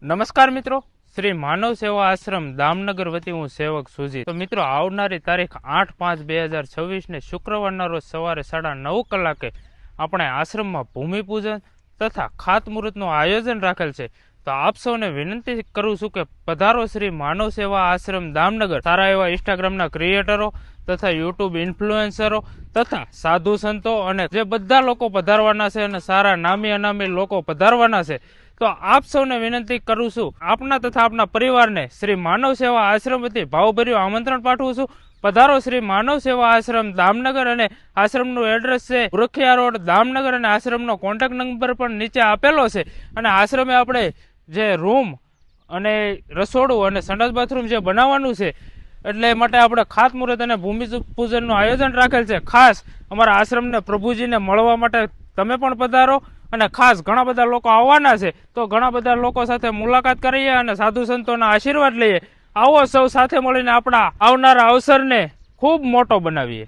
નમસ્કાર મિત્રો, શ્રી માનવ સેવા આશ્રમ દામનગર વતી હું સેવક સુજીત। તો મિત્રો, આવનારી તારીખ 8/5/2026 ને શુક્રવારના રોજ સવારે 9:30 કલાકે આપણે આશ્રમમાં ભૂમિપૂજન તથા ખાતમુહૂર્તનું આયોજન રાખેલ છે। તો આપ સૌને વિનંતી કરું છું કે પધારો શ્રી માનવ સેવા આશ્રમ દામનગર। સારા એવા ઇન્સ્ટાગ્રામના ક્રિએટરો તથા યુટ્યુબ ઇન્ફ્લુએન્સરો તથા સાધુ સંતો અને જે બધા લોકો પધારવાના છે અને સારા નામી અનામી લોકો પધારવાના છે। તો આપ સૌને વિનંતી કરું છું, આપના તથા આપના પરિવારને શ્રી માનવ સેવા આશ્રમ વતી ભાવભર્યું આમંત્રણ પાઠવું છું। પધારો શ્રી માનવ સેવા આશ્રમ દામનગર, અને આશ્રમનું એડ્રેસ છે વૃખિયા રોડ દામનગર, અને આશ્રમનો કોન્ટેક્ટ નંબર પણ નીચે આપેલો છે। અને આશ્રમે આપણે જે રૂમ અને રસોડું અને સંડાસ બાથરૂમ જે બનાવવાનું છે, એટલે માટે આપણે ખાતમુહૂર્ત અને ભૂમિ પૂજનનું આયોજન રાખેલ છે। ખાસ અમારા આશ્રમને પ્રભુજીને મળવા માટે તમે પણ પધારો, અને ખાસ ઘણા બધા લોકો આવવાના છે, તો ઘણા બધા લોકો સાથે મુલાકાત કરીએ અને સાધુ સંતોના આશીર્વાદ લઈએ। આવો સૌ સાથે મળીને આપણા આવનારા અવસરને ખૂબ મોટો બનાવીએ।